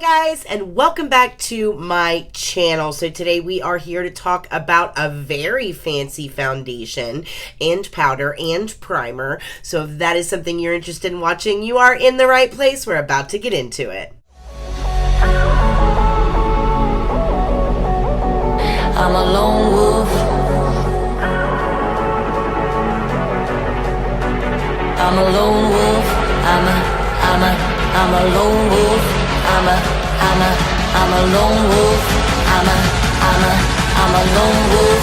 Guys, and welcome back to my channel. So today we are here to talk about a very fancy foundation and powder and primer. So if that is something you're interested in watching, you are in the right place. We're about to get into it. I'm a lone wolf. I'm a lone wolf. I'm a lone wolf. I'm a lone wolf. I'm a lone wolf.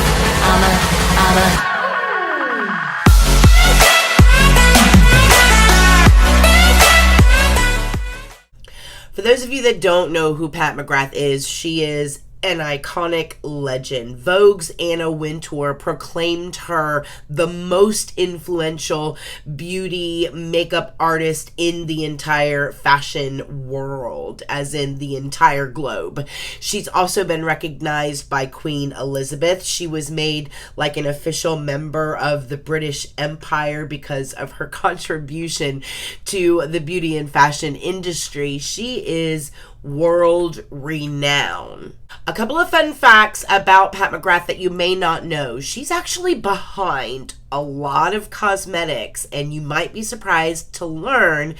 For those of you that don't know who Pat McGrath is, she is an iconic legend. Vogue's Anna Wintour proclaimed her the most influential beauty makeup artist in the entire fashion world, as in the entire globe. She's also been recognized by Queen Elizabeth. She was made like an official member of the British Empire because of her contribution to the beauty and fashion industry. She is world renowned. A couple of fun facts about Pat McGrath that you may not know. She's actually behind a lot of cosmetics, and you might be surprised to learn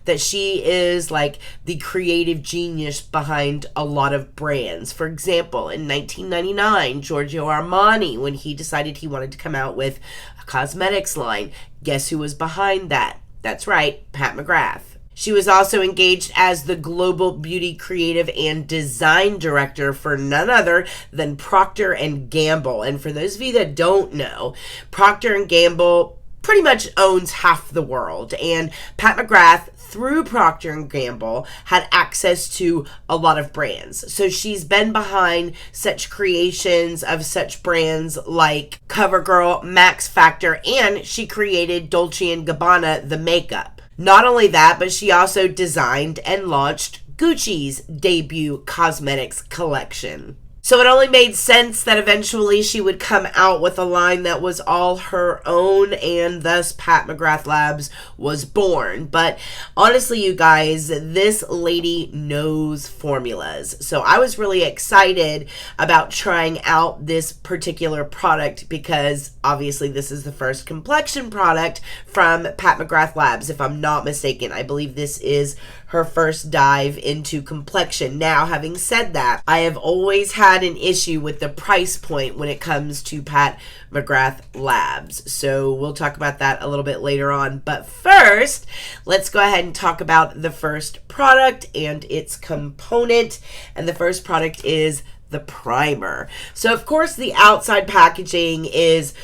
that she is like the creative genius behind a lot of brands. For example, in 1999, Giorgio Armani, when he decided he wanted to come out with a cosmetics line, guess who was behind that? That's right, Pat McGrath. She was also engaged as the global beauty creative and design director for none other than Procter & Gamble. And for those of you that don't know, Procter & Gamble pretty much owns half the world. And Pat McGrath, through Procter & Gamble, had access to a lot of brands. So she's been behind such creations of such brands like CoverGirl, Max Factor, and she created Dolce & Gabbana, the makeup. Not only that, but she also designed and launched Gucci's debut cosmetics collection. So it only made sense that eventually she would come out with a line that was all her own, and thus Pat McGrath Labs was born. But honestly, you guys, this lady knows formulas. So I was really excited about trying out this particular product because obviously this is the first complexion product from Pat McGrath Labs, if I'm not mistaken. I believe this is her first dive into complexion. Now, having said that, I have always had an issue with the price point when it comes to Pat McGrath Labs. So we'll talk about that a little bit later on. But first, let's go ahead and talk about the first product and its component. And the first product is the primer. So of course, the outside packaging is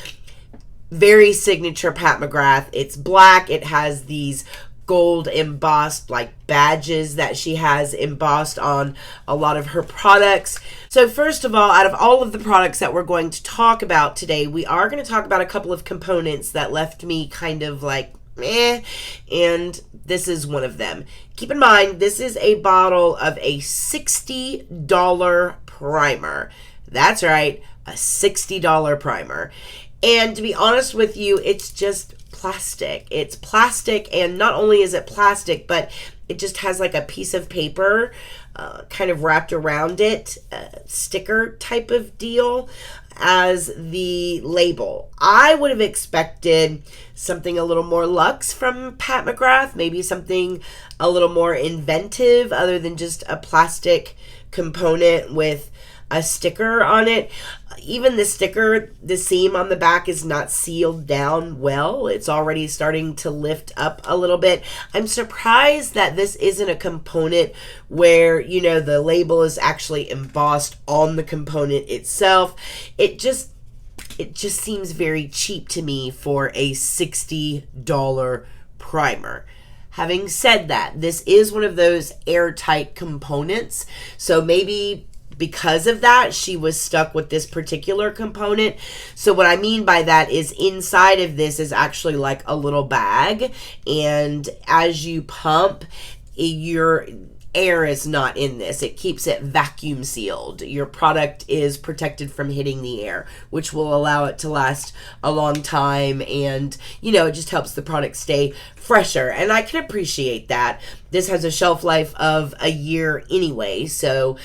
very signature Pat McGrath. It's black. It has these gold embossed like badges that she has embossed on a lot of her products. So first of all, out of all of the products that we're going to talk about today, we are going to talk about a couple of components that left me kind of like meh, and this is one of them. Keep in mind, this is a bottle of a $60 primer. That's right, a $60 primer. And to be honest with you, it's just plastic. It's plastic, and not only is it plastic, but it just has like a piece of paper kind of wrapped around it, sticker type of deal as the label. I would have expected something a little more luxe from Pat McGrath, maybe something a little more inventive other than just a plastic component with a sticker on it. Even the sticker, the seam on the back is not sealed down well. It's already starting to lift up a little bit. I'm surprised that this isn't a component where, you know, the label is actually embossed on the component itself. It just seems very cheap to me for a $60 primer. Having said that, this is one of those airtight components. So maybe because of that, she was stuck with this particular component. So what I mean by that is inside of this is actually like a little bag, and as you pump, air is not in this. It keeps it vacuum sealed. Your product is protected from hitting the air, which will allow it to last a long time, and it just helps the product stay fresher, and I can appreciate that. This has a shelf life of a year anyway, so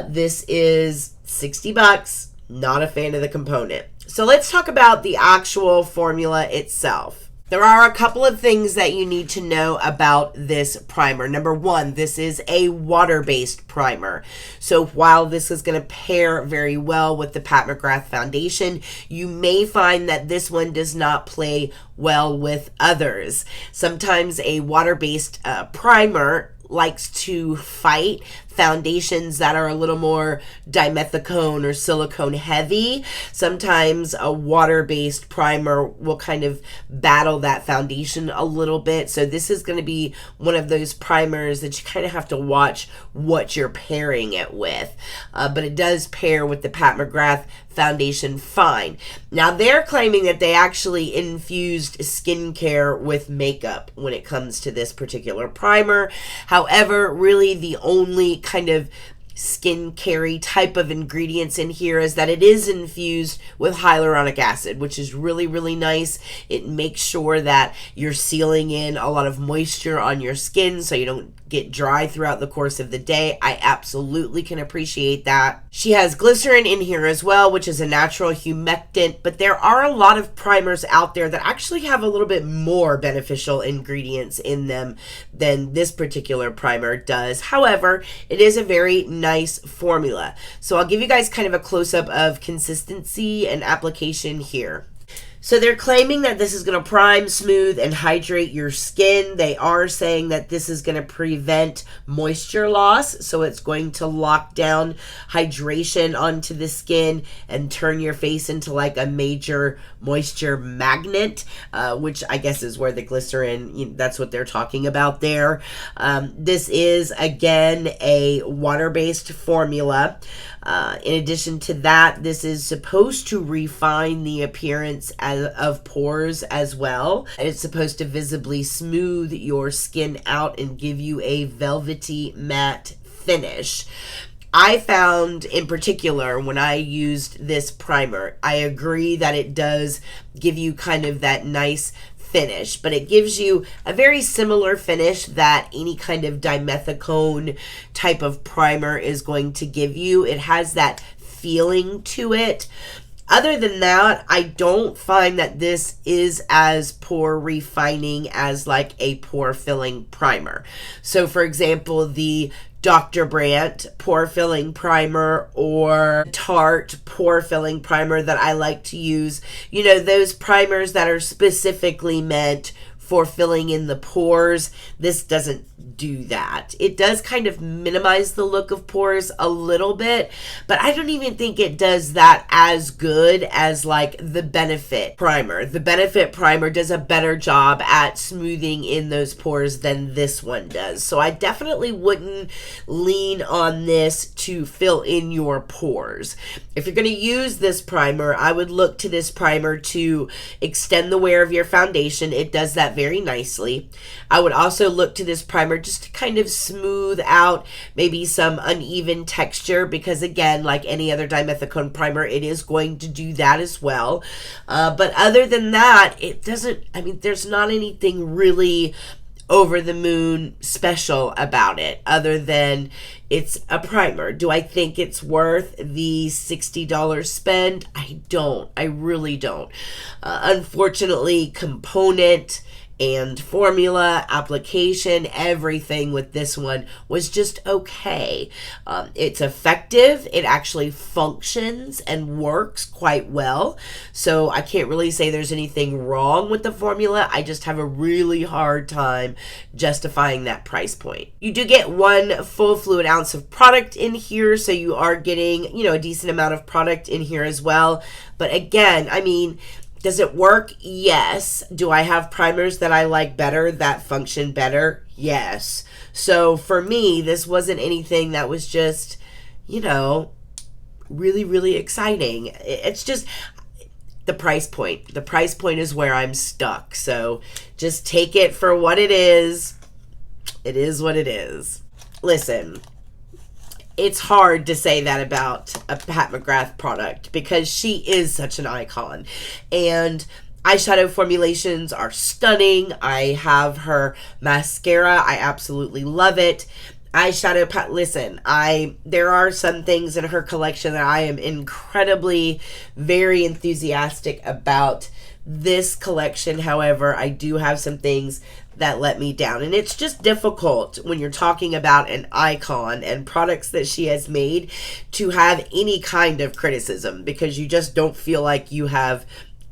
this is $60. Not a fan of the component. So let's talk about the actual formula itself. There are a couple of things that you need to know about this primer. Number one, this is a water-based primer. So while this is going to pair very well with the Pat McGrath foundation, you may find that this one does not play well with others. Sometimes a water-based primer likes to fight foundations that are a little more dimethicone or silicone heavy. Sometimes a water-based primer will kind of battle that foundation a little bit. So this is going to be one of those primers that you kind of have to watch what you're pairing it with. But it does pair with the Pat McGrath foundation fine. Now they're claiming that they actually infused skincare with makeup when it comes to this particular primer. However, really the only kind of skincare type of ingredients in here is that it is infused with hyaluronic acid, which is really, really nice. It makes sure that you're sealing in a lot of moisture on your skin so you don't get dry throughout the course of the day. I absolutely can appreciate that. She has glycerin in here as well, which is a natural humectant, but there are a lot of primers out there that actually have a little bit more beneficial ingredients in them than this particular primer does. However, it is a very nice formula. So I'll give you guys kind of a close-up of consistency and application here. So they're claiming that this is going to prime, smooth, and hydrate your skin. They are saying that this is going to prevent moisture loss. So it's going to lock down hydration onto the skin and turn your face into like a major moisture magnet, which I guess is where the glycerin, that's what they're talking about there. This is, again, a water-based formula. In addition to that, this is supposed to refine the appearance of pores as well. And it's supposed to visibly smooth your skin out and give you a velvety matte finish. I found in particular when I used this primer, I agree that it does give you kind of that nice finish, but it gives you a very similar finish that any kind of dimethicone type of primer is going to give you. It has that feeling to it. Other than that, I don't find that this is as pore refining as like a pore filling primer. So for example, the Dr. Brandt pore filling primer or Tarte pore filling primer that I like to use, those primers that are specifically meant for filling in the pores, this doesn't do that. It does kind of minimize the look of pores a little bit, but I don't even think it does that as good as like the Benefit primer. The Benefit primer does a better job at smoothing in those pores than this one does. So I definitely wouldn't lean on this to fill in your pores. If you're going to use this primer, I would look to this primer to extend the wear of your foundation. It does that very nicely. I would also look to this primer just to kind of smooth out maybe some uneven texture, because again, like any other dimethicone primer, it is going to do that as well. But other than that, it doesn't, there's not anything really over the moon special about it other than it's a primer. Do I think it's worth the $60 spend? I don't. I really don't. Unfortunately, component and formula, application, everything with this one was just okay. It's effective. It actually functions and works quite well. So I can't really say there's anything wrong with the formula. I just have a really hard time justifying that price point. You do get 1 full fluid ounce of product in here, so you are getting, a decent amount of product in here as well. But again, does it work? Yes. Do I have primers that I like better, that function better? Yes. So for me, this wasn't anything that was just, really, really exciting. It's just the price point. The price point is where I'm stuck. So just take it for what it is. It is what it is. listen, it's hard to say that about a Pat McGrath product because she is such an icon. And eyeshadow formulations are stunning. I have her mascara. I absolutely love it. Eyeshadow palette. Listen, there are some things in her collection that I am incredibly, very enthusiastic about. This collection, however, I do have some things that let me down. And it's just difficult when you're talking about an icon and products that she has made to have any kind of criticism because you just don't feel like you have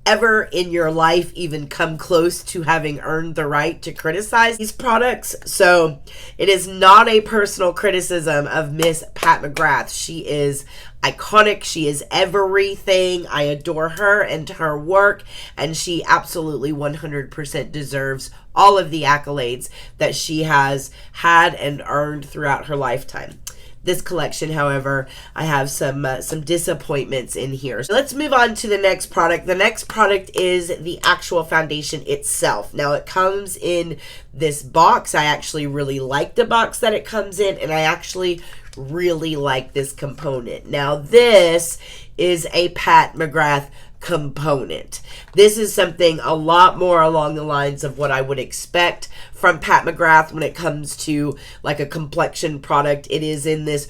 ever in your life even come close to having earned the right to criticize these products. So it is not a personal criticism of Miss Pat McGrath. She is iconic. She is everything. I adore her and her work, and she absolutely 100% deserves all of the accolades that she has had and earned throughout her lifetime. This collection, however, I have some disappointments in here. So let's move on to the next product. The next product is the actual foundation itself. Now, it comes in this box. I actually really like the box that it comes in, and I actually really like this component. Now, this is a Pat McGrath component. This is something a lot more along the lines of what I would expect from Pat McGrath when it comes to like a complexion product. It is in this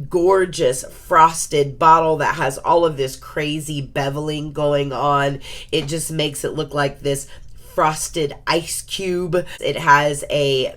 gorgeous frosted bottle that has all of this crazy beveling going on. It just makes it look like this frosted ice cube. It has a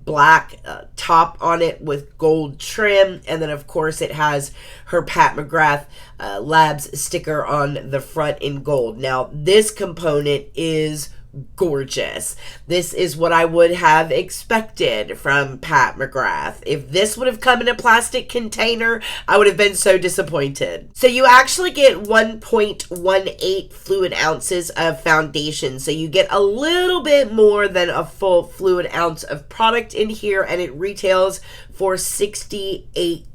black top on it with gold trim, and then of course it has her Pat McGrath Labs sticker on the front in gold. Now this component is gorgeous. This is what I would have expected from Pat McGrath. If this would have come in a plastic container, I would have been so disappointed. So you actually get 1.18 fluid ounces of foundation. So you get a little bit more than a full fluid ounce of product in here, and it retails for $68.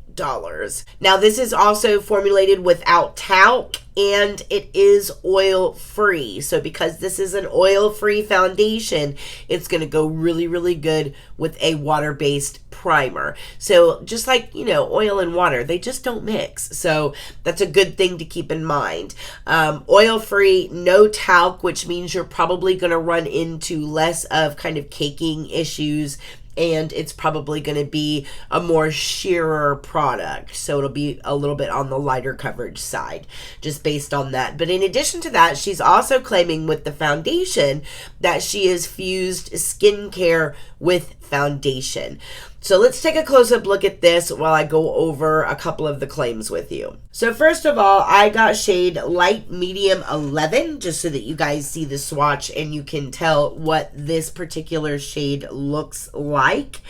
Now this is also formulated without talc, and it is oil free. So because this is an oil free foundation, it's going to go really, really good with a water-based primer. So just like, you know, oil and water, they just don't mix. So that's a good thing to keep in mind. Oil free, no talc, which means you're probably going to run into less of kind of caking issues, and it's probably going to be a more sheerer product. So it'll be a little bit on the lighter coverage side, just based on that. But in addition to that, she's also claiming with the foundation that she has fused skincare with foundation. So let's take a close-up look at this while I go over a couple of the claims with you. So first of all, I got shade Light Medium 11, just so that you guys see the swatch and you can tell what this particular shade looks like.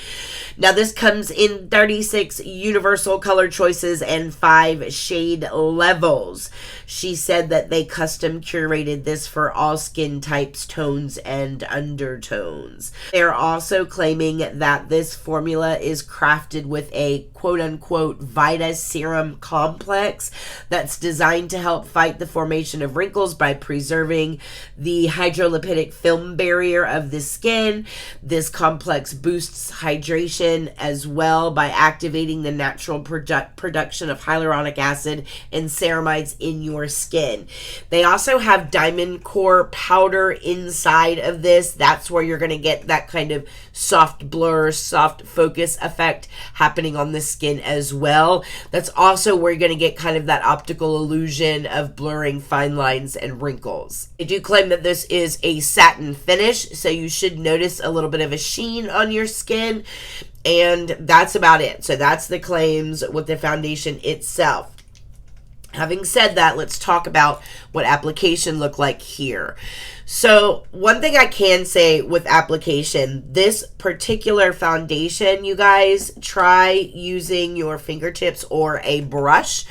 Now this comes in 36 universal color choices and 5 shade levels. She said that they custom curated this for all skin types, tones, and undertones. They're also claiming that this formula is crafted with a quote-unquote Vita Serum Complex that's designed to help fight the formation of wrinkles by preserving the hydrolipidic film barrier of the skin. This complex boosts hydration as well by activating the natural production of hyaluronic acid and ceramides in your skin. They also have diamond core powder inside of this. That's where you're going to get that kind of soft blur, soft focus effect happening on the skin as well. That's also where you're going to get kind of that optical illusion of blurring fine lines and wrinkles. They do claim that this is a satin finish, so you should notice a little bit of a sheen on your skin, and that's about it. So that's the claims with the foundation itself. Having said that, let's talk about what application look like here. So one thing I can say with application, this particular foundation, you guys, try using your fingertips or a brush.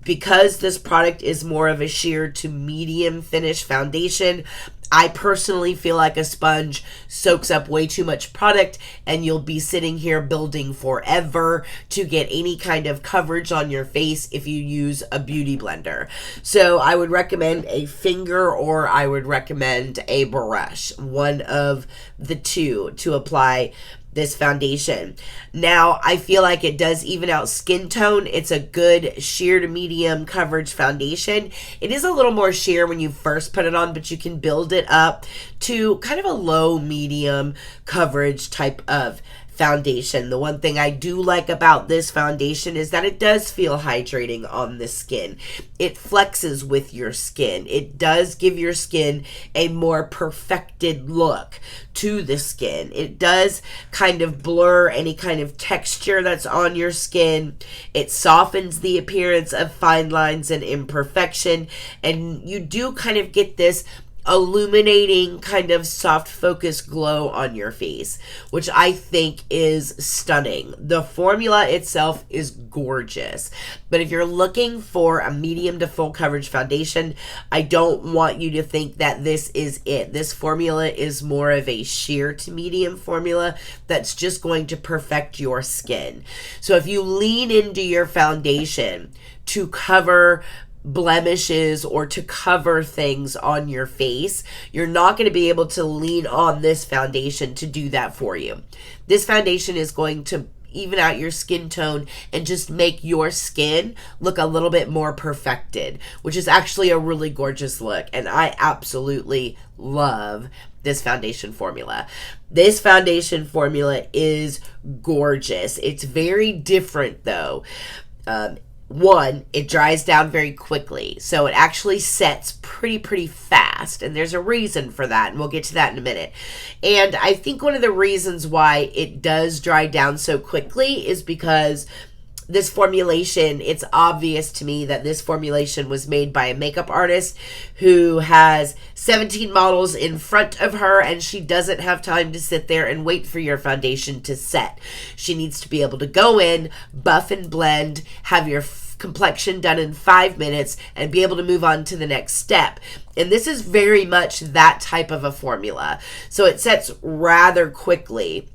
Because this product is more of a sheer to medium finish foundation, I personally feel like a sponge soaks up way too much product, and you'll be sitting here building forever to get any kind of coverage on your face if you use a beauty blender. So I would recommend a finger, or I would recommend a brush, one of the two, to apply this foundation. Now, I feel like it does even out skin tone. It's a good sheer to medium coverage foundation. It is a little more sheer when you first put it on, but you can build it up to kind of a low medium coverage type of foundation. The one thing I do like about this foundation is that it does feel hydrating on the skin. It flexes with your skin. It does give your skin a more perfected look to the skin. It does kind of blur any kind of texture that's on your skin. It softens the appearance of fine lines and imperfection, and you do kind of get this illuminating kind of soft focus glow on your face, which I think is stunning. The formula itself is gorgeous, but if you're looking for a medium to full coverage foundation, I don't want you to think that this is it. This formula is more of a sheer to medium formula that's just going to perfect your skin. So if you lean into your foundation to cover blemishes or to cover things on your face, you're not going to be able to lean on this foundation to do that for you. This foundation is going to even out your skin tone and just make your skin look a little bit more perfected, which is actually a really gorgeous look, and I absolutely love this foundation formula. This foundation formula is gorgeous. It's very different though. One, it dries down very quickly, so it actually sets pretty fast, and there's a reason for that, and we'll get to that in a minute. And I think one of the reasons why it does dry down so quickly is because this formulation, it's obvious to me that this formulation was made by a makeup artist who has 17 models in front of her, and she doesn't have time to sit there and wait for your foundation to set. She needs to be able to go in, buff and blend, have your complexion done in 5 minutes, and be able to move on to the next step. And this is very much that type of a formula. So it sets rather quickly.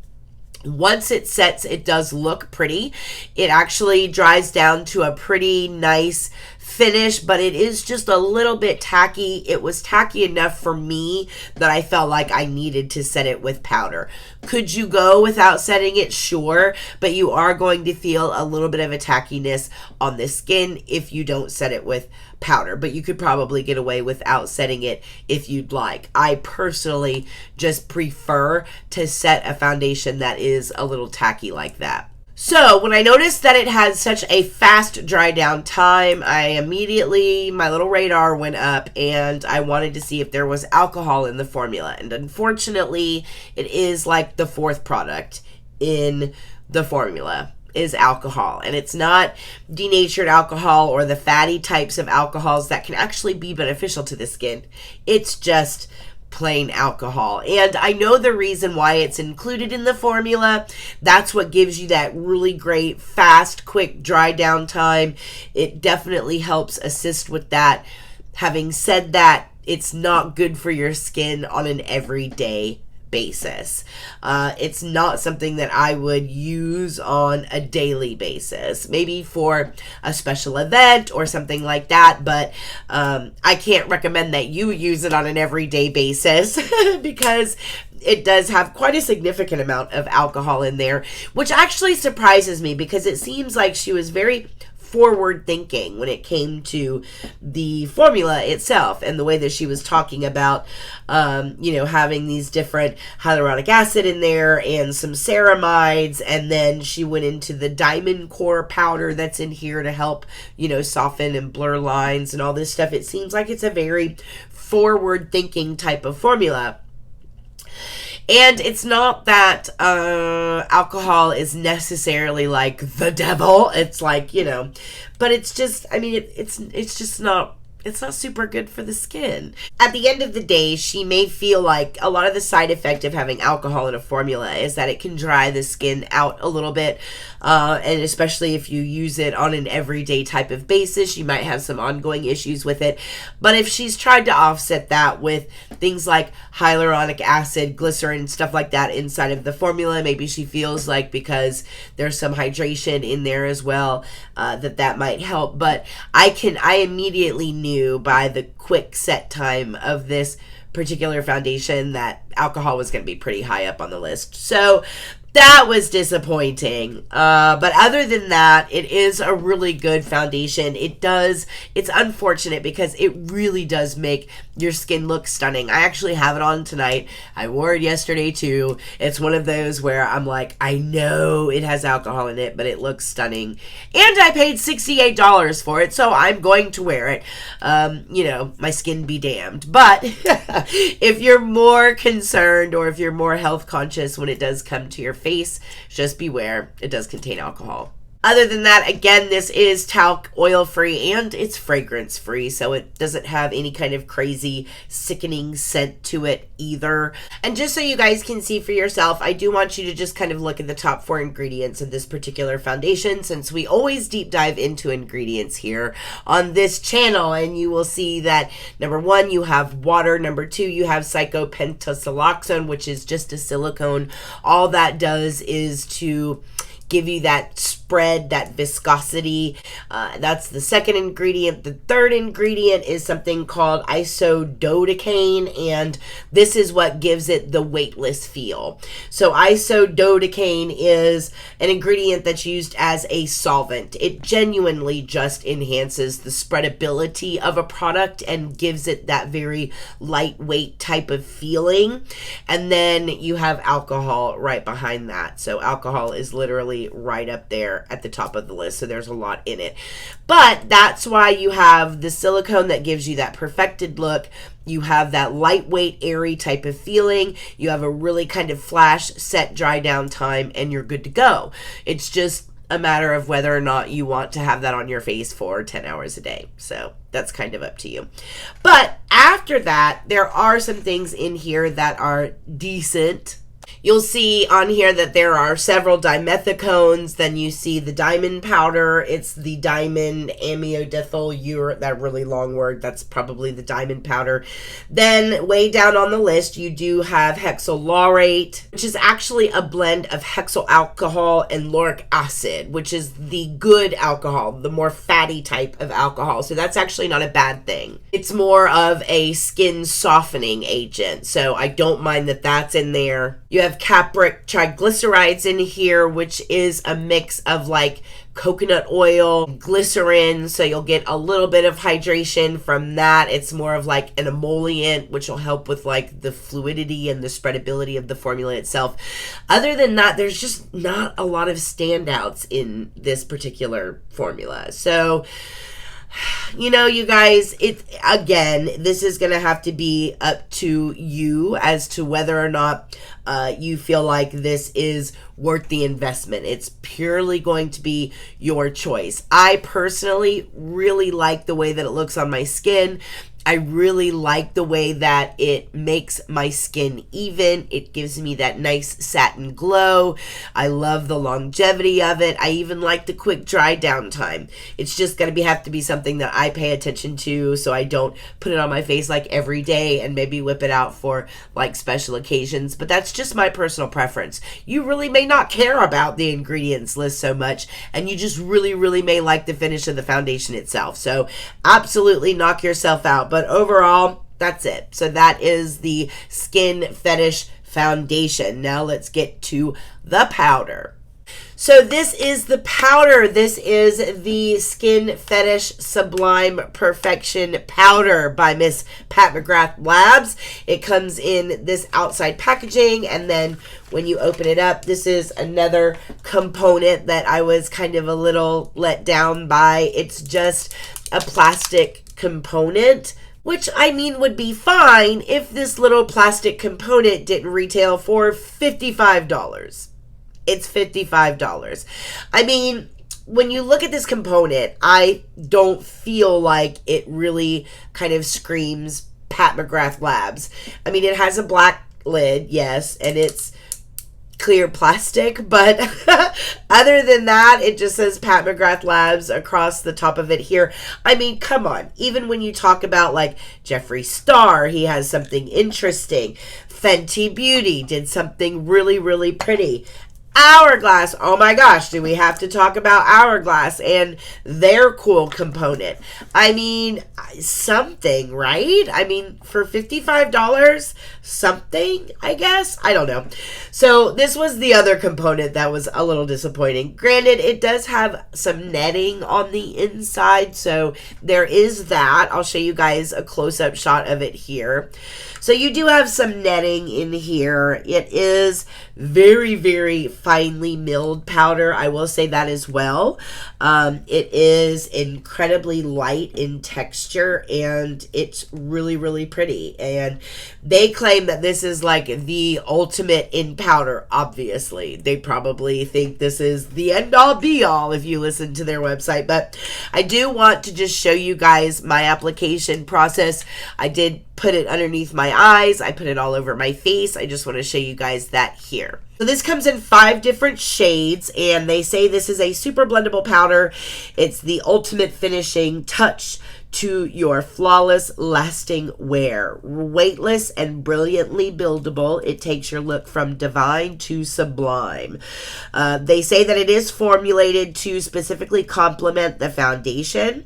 Once it sets, it does look pretty. It actually dries down to a pretty nice finish, but it is just a little bit tacky. It was tacky enough for me that I felt like I needed to set it with powder. Could you go without setting it? Sure, but you are going to feel a little bit of a tackiness on the skin if you don't set it with powder, but you could probably get away without setting it if you'd like. I personally just prefer to set a foundation that is a little tacky like that. So when I noticed that it had such a fast dry down time, my little radar went up, and I wanted to see if there was alcohol in the formula. And unfortunately, it is like the fourth product in the formula is alcohol, and it's not denatured alcohol or the fatty types of alcohols that can actually be beneficial to the skin. It's just plain alcohol. And I know the reason why it's included in the formula. That's what gives you that really great, fast, quick dry down time. It definitely helps assist with that. Having said that, it's not good for your skin on an everyday basis. It's not something that I would use on a daily basis, maybe for a special event or something like that, but I can't recommend that you use it on an everyday basis because it does have quite a significant amount of alcohol in there, which actually surprises me because it seems like she was very forward thinking when it came to the formula itself and the way that she was talking about having these different hyaluronic acid in there and some ceramides, and then she went into the diamond core powder that's in here to help soften and blur lines and all this stuff. It seems like it's a very forward thinking type of formula. And it's not that alcohol is necessarily like the devil. It's like, but it's just, it's just not, it's not super good for the skin. At the end of the day, she may feel like a lot of the side effect of having alcohol in a formula is that it can dry the skin out a little bit. And especially if you use it on an everyday type of basis, you might have some ongoing issues with it. But if she's tried to offset that with things like hyaluronic acid, glycerin, stuff like that inside of the formula, maybe she feels like because there's some hydration in there as well, that might help. But I immediately knew by the quick set time of this particular foundation that alcohol was going to be pretty high up on the list. So That was disappointing. But other than that, it is a really good foundation. It's unfortunate because it really does make your skin look stunning. I actually have it on tonight. I wore it yesterday too. It's one of those where I'm like, I know it has alcohol in it, but it looks stunning. And I paid $68 for it, so I'm going to wear it. My skin be damned. But if you're more concerned or if you're more health conscious when it does come to your face, just beware. It does contain alcohol. Other than that, again, this is talc oil free and it's fragrance free, so it doesn't have any kind of crazy sickening scent to it either. And just so you guys can see for yourself, I do want you to just kind of look at the top 4 ingredients of this particular foundation, since we always deep dive into ingredients here on this channel. And you will see that number 1, you have water. Number 2, you have cyclopentasiloxone, which is just a silicone. All that does is to give you that spread, that viscosity. That's the second ingredient. The third ingredient is something called isododecane, and this is what gives it the weightless feel. So isododecane is an ingredient that's used as a solvent. It genuinely just enhances the spreadability of a product and gives it that very lightweight type of feeling. And then you have alcohol right behind that. So alcohol is literally right up there at the top of the list, so there's a lot in it. But that's why you have the silicone that gives you that perfected look. You have that lightweight, airy type of feeling. You have a really kind of flash, set, dry down time, and you're good to go. It's just a matter of whether or not you want to have that on your face for 10 hours a day. So that's kind of up to you. But after that, there are some things in here that are decent. You'll see on here that there are several dimethicones. Then you see the diamond powder. It's the diamond amiodecyl, that really long word. That's probably the diamond powder. Then way down on the list, you do have hexylaurate, which is actually a blend of hexyl alcohol and lauric acid, which is the good alcohol, the more fatty type of alcohol. So that's actually not a bad thing. It's more of a skin softening agent. So I don't mind that that's in there. You have capric triglycerides in here, which is a mix of like coconut oil, glycerin, so you'll get a little bit of hydration from that. It's more of like an emollient, which will help with like the fluidity and the spreadability of the formula itself. Other than that, there's just not a lot of standouts in this particular formula. So you guys, this is going to have to be up to you as to whether or not you feel like this is worth the investment. It's purely going to be your choice. I personally really like the way that it looks on my skin. I really like the way that it makes my skin even. It gives me that nice satin glow. I love the longevity of it. I even like the quick dry down time. It's just going to have to be something that I pay attention to, so I don't put it on my face like every day and maybe whip it out for like special occasions. But that's just my personal preference. You really may not care about the ingredients list so much, and you just really, really may like the finish of the foundation itself. So absolutely knock yourself out. But overall, that's it. So that is the Skin Fetish Foundation. Now let's get to the powder. So this is the powder. This is the Skin Fetish Sublime Perfection Powder by Miss Pat McGrath Labs. It comes in this outside packaging, and then when you open it up, this is another component that I was kind of a little let down by. It's just a plastic component, which I mean would be fine if this little plastic component didn't retail for $55. It's $55. I mean, when you look at this component, I don't feel like it really kind of screams Pat McGrath Labs. I mean, it has a black lid, yes, and it's clear plastic, but other than that, it just says Pat McGrath Labs across the top of it here. I mean, come on. Even when you talk about like Jeffree Star, he has something interesting. Fenty Beauty did something really, really pretty. Hourglass, oh my gosh, do we have to talk about Hourglass and their cool component? I mean, something, right? I mean, for $55, something, I guess. I don't know. So this was the other component that was a little disappointing. Granted, it does have some netting on the inside, so there is that. I'll show you guys a close-up shot of it here. So you do have some netting in here. It is very, very finely milled powder. I will say that as well. It is incredibly light in texture, and it's really, really pretty. And they claim that this is like the ultimate in powder, obviously. They probably think this is the end-all be-all if you listen to their website. But I do want to just show you guys my application process. I did put it underneath my eyes. I put it all over my face. I just want to show you guys that here. So this comes in 5 different shades, and they say this is a super blendable powder. It's the ultimate finishing touch to your flawless, lasting wear. Weightless and brilliantly buildable, it takes your look from divine to sublime. They say that it is formulated to specifically complement the foundation.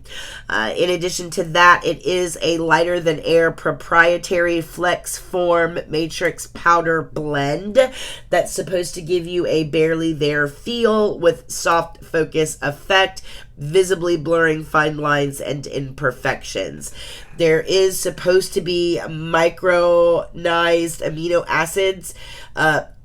In addition to that, it is a lighter than air proprietary flex form matrix powder blend that's supposed to give you a barely there feel with soft focus effect, visibly blurring fine lines and imperfections. There is supposed to be micronized amino acids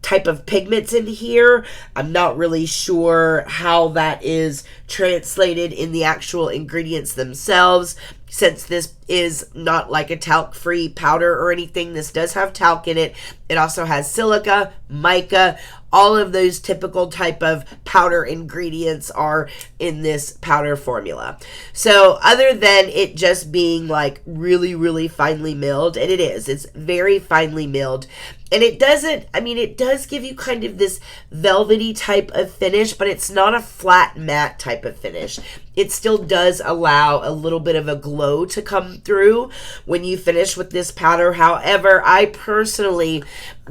type of pigments in here. I'm not really sure how that is translated in the actual ingredients themselves, since this is not like a talc-free powder or anything. This does have talc in it. It also has silica, mica, all of those typical type of powder ingredients are in this powder formula. So other than it just being like really, really finely milled, and it is, it's very finely milled, and it doesn't, I mean, it does give you kind of this velvety type of finish, but it's not a flat matte type of finish. It still does allow a little bit of a glow to come through when you finish with this powder. However, I personally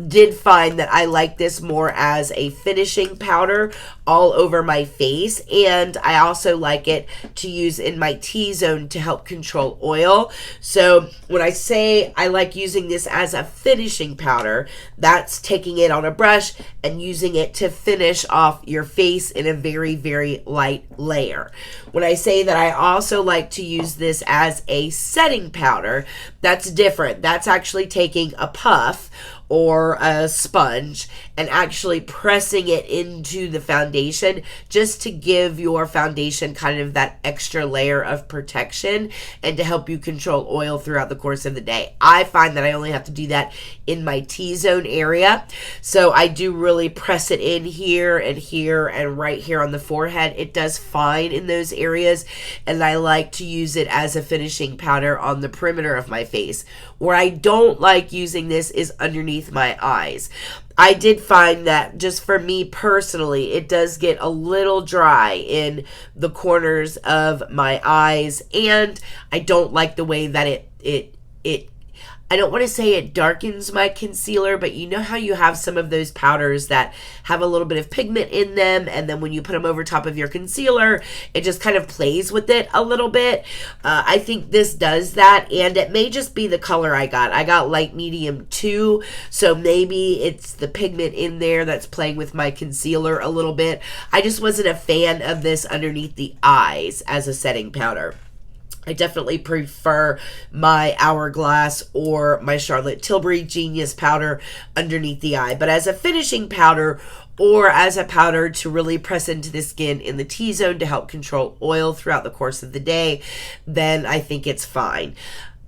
did find that I like this more as a finishing powder all over my face, and I also like it to use in my T-zone to help control oil. So when I say I like using this as a finishing powder, that's taking it on a brush and using it to finish off your face in a very, very light layer. When I say that I also like to use this as a setting powder, that's different. That's actually taking a puff or a sponge and actually pressing it into the foundation just to give your foundation kind of that extra layer of protection and to help you control oil throughout the course of the day. I find that I only have to do that in my T-zone area, so I do really press it in here and right here on the forehead. It does fine in those areas, and I like to use it as a finishing powder on the perimeter of my face. Where I don't like using this is underneath my eyes. I did find that just for me personally, it does get a little dry in the corners of my eyes, and I don't like the way that it I don't want to say it darkens my concealer, but you know how you have some of those powders that have a little bit of pigment in them, and then when you put them over top of your concealer, it just kind of plays with it a little bit. I think this does that, and it may just be the color I got. I got light medium 2, so maybe it's the pigment in there that's playing with my concealer a little bit. I just wasn't a fan of this underneath the eyes as a setting powder. I definitely prefer my Hourglass or my Charlotte Tilbury Genius powder underneath the eye. But as a finishing powder or as a powder to really press into the skin in the T-zone to help control oil throughout the course of the day, then I think it's fine.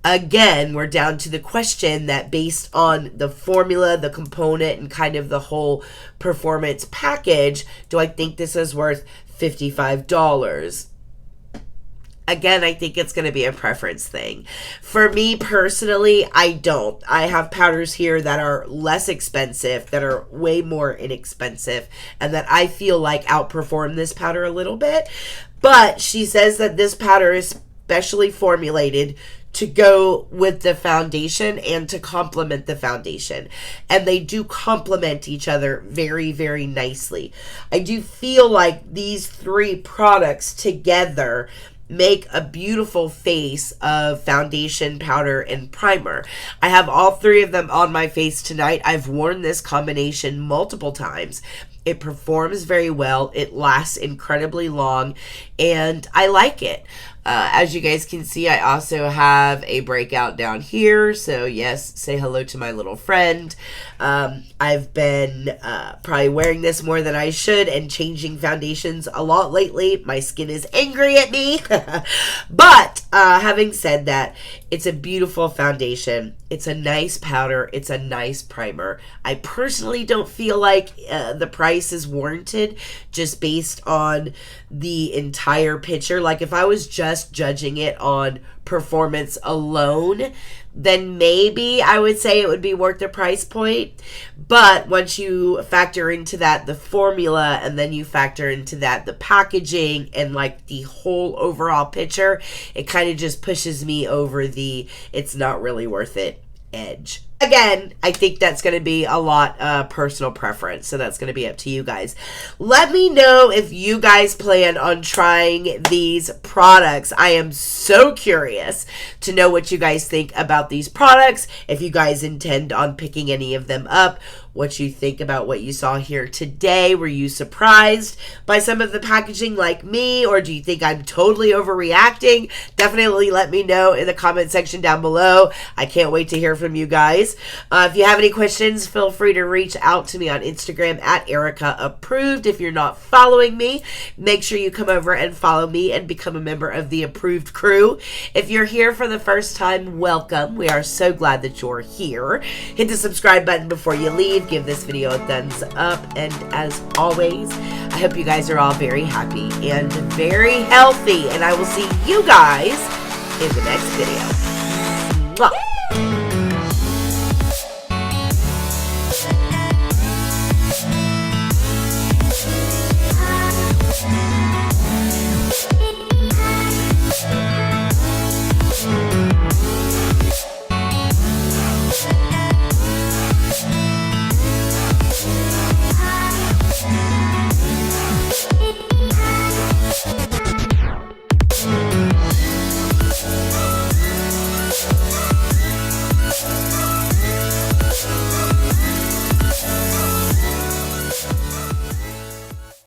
Again, we're down to the question that based on the formula, the component, and kind of the whole performance package, do I think this is worth $55? Again, I think it's going to be a preference thing. For me personally, I don't. I have powders here that are less expensive, that are way more inexpensive, and that I feel like outperform this powder a little bit. But she says that this powder is specially formulated to go with the foundation and to complement the foundation. And they do complement each other very, very nicely. I do feel like these 3 products together make a beautiful face of foundation, powder, and primer. I have all three of them on my face tonight. I've worn this combination multiple times. It performs very well. It lasts incredibly long, and I like it. As you guys can see, I also have a breakout down here. So yes, say hello to my little friend. I've been probably wearing this more than I should and changing foundations a lot lately. My skin is angry at me. But having said that, it's a beautiful foundation. It's a nice powder. It's a nice primer. I personally don't feel like the price is warranted just based on the entire picture. Like if I was just judging it on performance alone, then maybe I would say it would be worth the price point. But once you factor into that the formula, and then you factor into that the packaging and like the whole overall picture, it kind of just pushes me over the it's not really worth it edge. Again, I think that's going to be a lot personal preference, so that's going to be up to you guys. Let me know if you guys plan on trying these products. I am so curious to know what you guys think about these products, if you guys intend on picking any of them up, what you think about what you saw here today. Were you surprised by some of the packaging like me, or do you think I'm totally overreacting? Definitely let me know in the comment section down below. I can't wait to hear from you guys. If you have any questions, feel free to reach out to me on Instagram at Erica Approved. If you're not following me, make sure you come over and follow me and become a member of the Approved Crew. If you're here for the first time, welcome. We are so glad that you're here. Hit the subscribe button before you leave. Give this video a thumbs up. And as always, I hope you guys are all very happy and very healthy. And I will see you guys in the next video. Mwah.